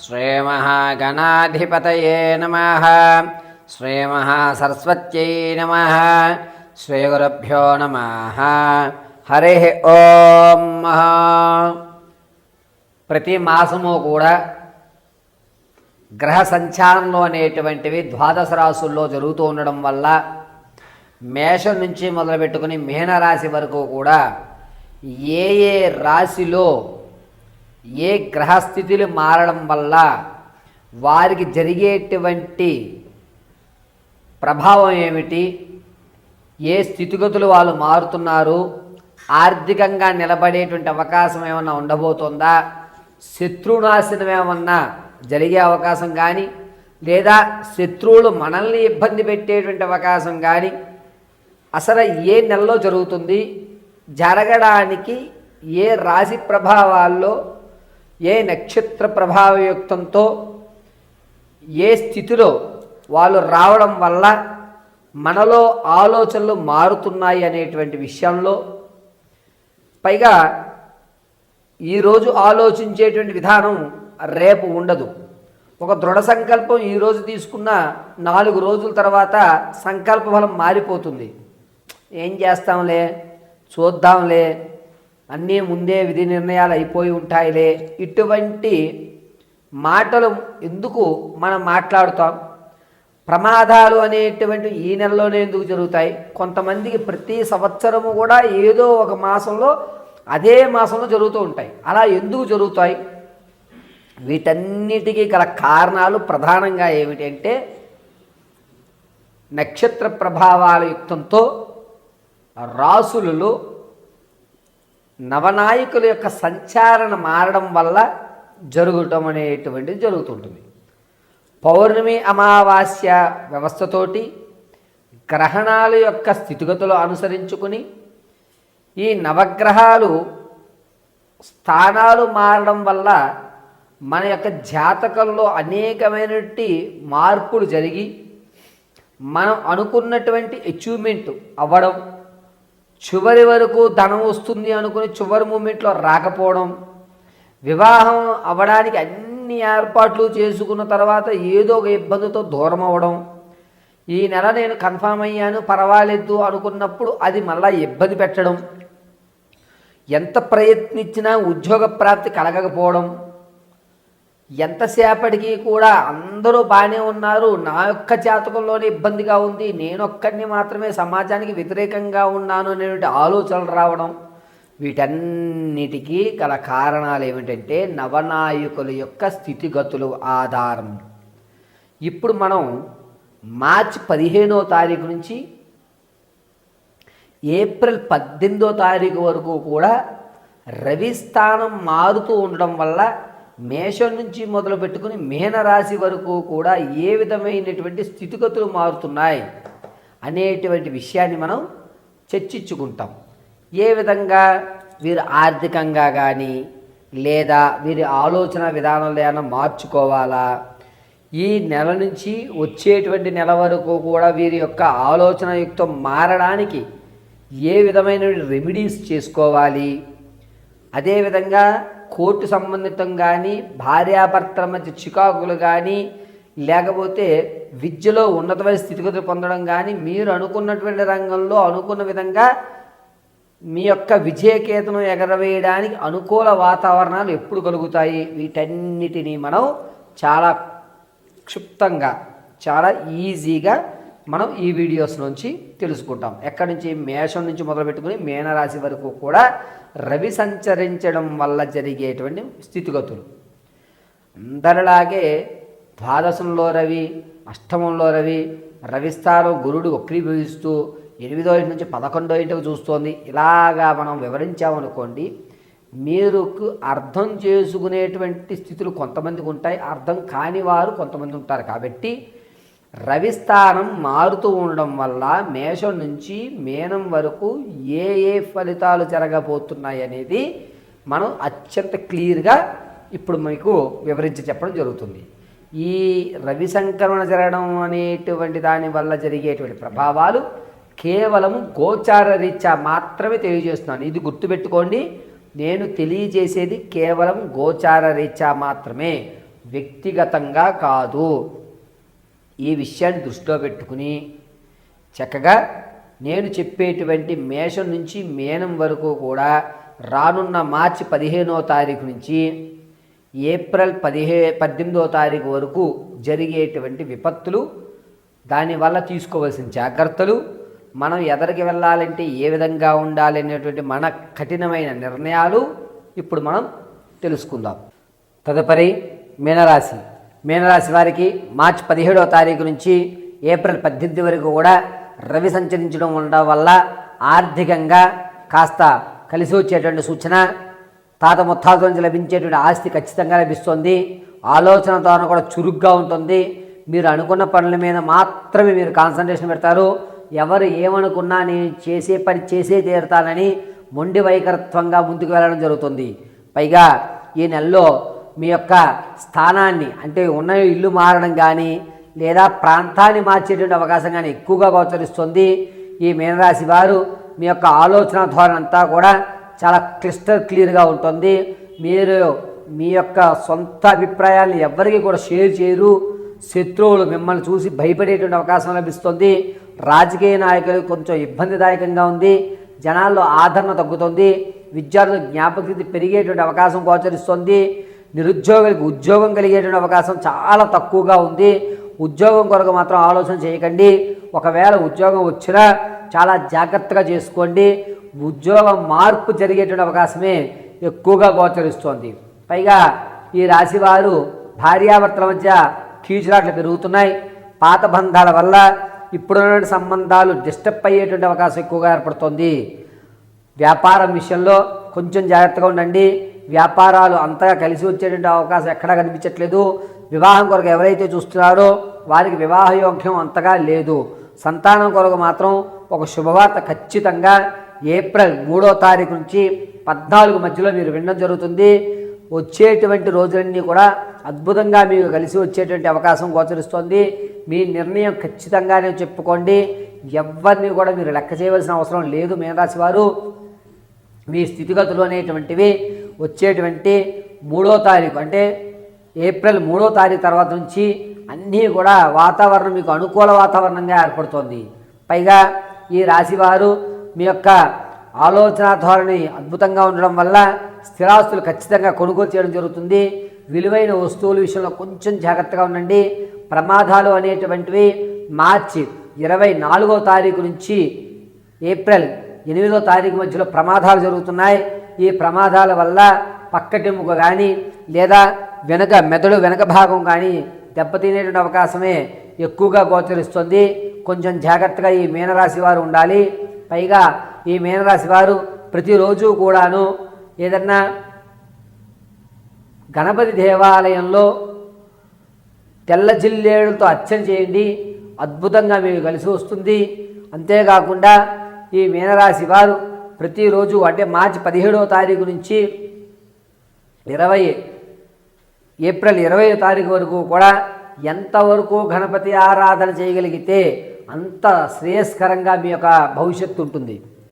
శ్రీమహాగణాధిపతయే నమః. శ్రీమహాసరస్వత్యై నమః. శ్రీగురుభ్యో నమః. హరి ఓం. ప్రతి మాసము కూడా గ్రహ సంచారంలో అనేటువంటివి ద్వాదశ రాశుల్లో జరుగుతూ ఉండడం వల్ల మేషం నుంచి మొదలుపెట్టుకుని మీనరాశి వరకు కూడా ఏ ఏ రాశిలో ఏ గ్రహస్థితులు మారడం వల్ల వారికి జరిగేటువంటి ప్రభావం ఏమిటి, ఏ స్థితిగతులు వాళ్ళు మారుతున్నారు, ఆర్థికంగా నిలబడేటువంటి అవకాశం ఏమన్నా ఉండబోతుందా, శత్రునాశనం ఏమన్నా జరిగే అవకాశం కానీ, లేదా శత్రువులు మనల్ని ఇబ్బంది పెట్టేటువంటి అవకాశం కానీ అసలు ఏ నెలలో జరుగుతుంది, జరగడానికి ఏ రాశి ప్రభావాల్లో ఏ నక్షత్ర ప్రభావయుక్తంతో ఏ స్థితిలో వాళ్ళు రావడం వల్ల మనలో ఆలోచనలు మారుతున్నాయి అనేటువంటి విషయంలో, పైగా ఈరోజు ఆలోచించేటువంటి విధానం రేపు ఉండదు. ఒక దృఢ సంకల్పం ఈరోజు తీసుకున్న 4 రోజుల తర్వాత సంకల్ప బలం మారిపోతుంది. ఏం చేస్తాంలే, చూద్దాంలే, అన్నీ ముందే విధి నిర్ణయాలు అయిపోయి ఉంటాయిలే, ఇటువంటి మాటలు ఎందుకు మనం మాట్లాడుతాం? ప్రమాదాలు అనేటువంటి ఈ నెలలోనే ఎందుకు జరుగుతాయి? కొంతమందికి ప్రతి సంవత్సరము కూడా ఏదో ఒక మాసంలో అదే మాసంలో జరుగుతూ ఉంటాయి. అలా ఎందుకు జరుగుతాయి? వీటన్నిటికీ గల కారణాలు ప్రధానంగా ఏమిటి అంటే, నక్షత్ర ప్రభావాల యుక్తంతో రాసులలో నవనాయకుల యొక్క సంచారణ మారడం వల్ల జరగటం అనేటువంటిది జరుగుతుంటుంది. పౌర్ణమి అమావాస్య వ్యవస్థతోటి గ్రహణాల యొక్క స్థితిగతులు అనుసరించుకుని ఈ నవగ్రహాలు స్థానాలు మారడం వల్ల మన యొక్క జాతకంలో అనేకమైనటువంటి మార్పులు జరిగి మనం అనుకున్నటువంటి అచీవ్మెంట్ అవ్వడం, చివరి వరకు ధనం వస్తుంది అనుకుని చివరి మూమెంట్లో రాకపోవడం, వివాహం అవ్వడానికి అన్ని ఏర్పాట్లు చేసుకున్న తర్వాత ఏదో ఒక ఇబ్బందితో దూరం అవ్వడం, ఈ నెల నేను కన్ఫామ్ అయ్యాను పర్వాలేదు అనుకున్నప్పుడు అది మళ్ళీ ఇబ్బంది పెట్టడం, ఎంత ప్రయత్నించినా ఉద్యోగ ప్రాప్తి కలగకపోవడం, ఎంతసేపటికి కూడా అందరూ బాగానే ఉన్నారు, నా యొక్క జాతకంలోనే ఇబ్బందిగా ఉంది, నేనొక్కడిని మాత్రమే సమాజానికి వ్యతిరేకంగా ఉన్నాను అనేటువంటి ఆలోచనలు రావడం, వీటన్నిటికీ గల కారణాలు ఏమిటంటే నవనాయకుల యొక్క స్థితిగతులు ఆధారం. ఇప్పుడు మనం మార్చి 15వ తారీఖు నుంచి ఏప్రిల్ 18వ తారీఖు వరకు కూడా రవి స్థానం మారుతూ ఉండడం వల్ల మేషం నుంచి మొదలు పెట్టుకుని మీనరాశి వరకు కూడా ఏ విధమైనటువంటి స్థితిగతులు మారుతున్నాయి అనేటువంటి విషయాన్ని మనం చర్చించుకుంటాం. ఏ విధంగా వీరు ఆర్థికంగా కానీ లేదా వీరి ఆలోచన విధానంలో ఏమైనా మార్చుకోవాలా, ఈ నెల నుంచి వచ్చేటువంటి నెల వరకు కూడా వీరి యొక్క ఆలోచన యుక్తం మారడానికి ఏ విధమైన రెమెడీస్ చేసుకోవాలి, అదేవిధంగా కోర్టు సంబంధితం కానీ భార్యాభర్తల మధ్య చికాకులు కానీ లేకపోతే విద్యలో ఉన్నతమైన స్థితిగతులు పొందడం కానీ మీరు అనుకున్నటువంటి రంగంలో అనుకున్న విధంగా మీ యొక్క విజయకేతనం ఎగరవేయడానికి అనుకూల వాతావరణాలు ఎప్పుడు కలుగుతాయి, వీటన్నిటినీ మనం చాలా క్షుప్తంగా చాలా ఈజీగా మనం ఈ వీడియోస్ నుంచి తెలుసుకుంటాం. ఎక్కడి నుంచి? మేషం నుంచి మొదలుపెట్టుకుని మీనరాశి వరకు కూడా రవి సంచరించడం వల్ల జరిగేటువంటి స్థితిగతులు. అందరిలాగే ద్వాదశంలో రవి, అష్టమంలో రవి, రవిస్థానం గురుడు వక్రీభవిస్తూ 8వ ఇంటి నుంచి 11వ ఇంటికి చూస్తోంది. ఇలాగా మనం వివరించామనుకోండి, మీరు అర్థం చేసుకునేటువంటి స్థితులు కొంతమందికి ఉంటాయి, అర్థం కాని వారు కొంతమంది ఉంటారు. కాబట్టి రవిస్థానం మారుతూ ఉండడం వల్ల మేషం నుంచి మీనం వరకు ఏ ఏ ఫలితాలు జరగబోతున్నాయి అనేది మనం అత్యంత క్లియర్గా ఇప్పుడు మీకు వివరించి చెప్పడం జరుగుతుంది. ఈ రవి సంక్రమణ జరగడం అనేటువంటి దాని వల్ల జరిగేటువంటి ప్రభావాలు కేవలము గోచార రీత్యా మాత్రమే తెలియజేస్తున్నాను. ఇది గుర్తుపెట్టుకోండి, నేను తెలియజేసేది కేవలం గోచార రీత్యా మాత్రమే. వ్యక్తిగతంగా కాదు. ఈ విషయాన్ని దృష్టిలో పెట్టుకుని చక్కగా నేను చెప్పేటువంటి మేషం నుంచి మీనం వరకు కూడా రానున్న మార్చి 15వ తారీఖు నుంచి ఏప్రిల్ 18వ తారీఖు వరకు జరిగేటువంటి విపత్తులు, దానివల్ల తీసుకోవాల్సిన జాగ్రత్తలు, మనం ఎదరికి వెళ్ళాలంటే ఏ విధంగా ఉండాలి అనేటువంటి మన కఠినమైన నిర్ణయాలు ఇప్పుడు మనం తెలుసుకుందాం. తదుపరి మీనరాశి వారికి మార్చి 17వ తారీఖు నుంచి ఏప్రిల్ 18 వరకు కూడా రవి సంచరించడం ఉండడం వల్ల ఆర్థికంగా కాస్త కలిసి వచ్చేటువంటి సూచన. తాత ముత్తాతల నుంచి లభించేటువంటి ఆస్తి ఖచ్చితంగా లభిస్తుంది. ఆలోచన ద్వారా కూడా చురుగ్గా ఉంటుంది. మీరు అనుకున్న పనుల మీద మాత్రమే మీరు కాన్సన్ట్రేషన్ పెడతారు. ఎవరు ఏమనుకున్నా నేను చేసే పని చేసే తీరుతానని మొండి వైఖరత్వంగా ముందుకు వెళ్ళడం జరుగుతుంది. పైగా ఈ నెలలో మీ యొక్క స్థానాన్ని, అంటే ఉన్న ఇల్లు మారడం కానీ లేదా ప్రాంతాన్ని మార్చేటువంటి అవకాశం కానీ ఎక్కువగా గోచరిస్తుంది. ఈ మీనరాశి వారు మీ యొక్క ఆలోచన ధోరణి అంతా కూడా చాలా క్లియర్గా ఉంటుంది. మీరు మీ యొక్క సొంత అభిప్రాయాలను ఎవరికి కూడా షేర్ చేయరు. శత్రువులు మిమ్మల్ని చూసి భయపడేటువంటి అవకాశం లభిస్తుంది. రాజకీయ నాయకులకు కొంచెం ఇబ్బందిదాయకంగా ఉంది. జనాల్లో ఆదరణ తగ్గుతుంది. విద్యార్థులకు జ్ఞాపకశక్తి పెరిగేటువంటి అవకాశం గోచరిస్తుంది. నిరుద్యోగులకు ఉద్యోగం కలిగేటువంటి అవకాశం చాలా తక్కువగా ఉంది. ఉద్యోగం కొరకు మాత్రం ఆలోచన చేయకండి. ఒకవేళ ఉద్యోగం వచ్చినా చాలా జాగ్రత్తగా చేసుకోండి. ఉద్యోగం మార్పు జరిగేటువంటి అవకాశమే ఎక్కువగా గోచరిస్తోంది. పైగా ఈ రాశివారు భార్యాభర్తల మధ్య కీచులాట్లు పెరుగుతున్నాయి. పాత బంధాల వల్ల ఇప్పుడున్న సంబంధాలు డిస్టర్బ్ అయ్యేటువంటి అవకాశం ఎక్కువగా ఏర్పడుతుంది. వ్యాపారం విషయంలో కొంచెం జాగ్రత్తగా ఉండండి. వ్యాపారాలు అంతగా కలిసి వచ్చేటువంటి అవకాశం ఎక్కడా కనిపించట్లేదు. వివాహం కొరకు ఎవరైతే చూస్తున్నారో వారికి వివాహ యోగ్యం అంతగా లేదు. సంతానం కొరకు మాత్రం ఒక శుభవార్త ఖచ్చితంగా ఏప్రిల్ 3వ తారీఖు నుంచి 14 మధ్యలో మీరు వినడం జరుగుతుంది. వచ్చేటువంటి రోజులన్నీ కూడా అద్భుతంగా మీకు కలిసి వచ్చేటువంటి అవకాశం గోచరిస్తుంది. మీ నిర్ణయం ఖచ్చితంగానే చెప్పుకోండి. ఎవరిని కూడా మీరు లెక్క చేయవలసిన అవసరం లేదు. మీనరాశి వారు మీ స్థితిగతులు అనేటువంటివి వచ్చేటువంటి 3వ తారీఖు, అంటే ఏప్రిల్ 3వ తారీఖు తర్వాత నుంచి అన్నీ కూడా వాతావరణం మీకు అనుకూల వాతావరణంగా ఏర్పడుతుంది. పైగా ఈ రాశివారు మీ యొక్క ఆలోచన ధోరణి అద్భుతంగా ఉండడం వల్ల స్థిరాస్తులు ఖచ్చితంగా కొనుగోలు చేయడం జరుగుతుంది. విలువైన వస్తువుల విషయంలో కొంచెం జాగ్రత్తగా ఉండండి. ప్రమాదాలు అనేటువంటివి మార్చి 24వ తారీఖు నుంచి ఏప్రిల్ 8వ తారీఖు మధ్యలో ప్రమాదాలు జరుగుతున్నాయి. ఈ ప్రమాదాల వల్ల పక్కటెముక కానీ లేదా మెదడు వెనక భాగం కానీ దెబ్బతినేటువంటి అవకాశమే ఎక్కువగా గోచరిస్తుంది. కొంచెం జాగ్రత్తగా ఈ మీనరాశి వారు ఉండాలి. పైగా ఈ మీనరాశి వారు ప్రతిరోజు కూడాను ఏదన్నా గణపతి దేవాలయంలో తెల్ల జిల్లేడుతో అర్చన చేయండి. అద్భుతంగా మీకు కలిసి వస్తుంది. అంతేకాకుండా ఈ మీనరాశి వారు ప్రతిరోజు, అంటే మార్చి 17వ తారీఖు నుంచి ఏప్రిల్ 20వ తారీఖు వరకు కూడా ఎంతవరకు గణపతి ఆరాధన చేయగలిగితే అంత శ్రేయస్కరంగా మీ యొక్క భవిష్యత్తు ఉంటుంది.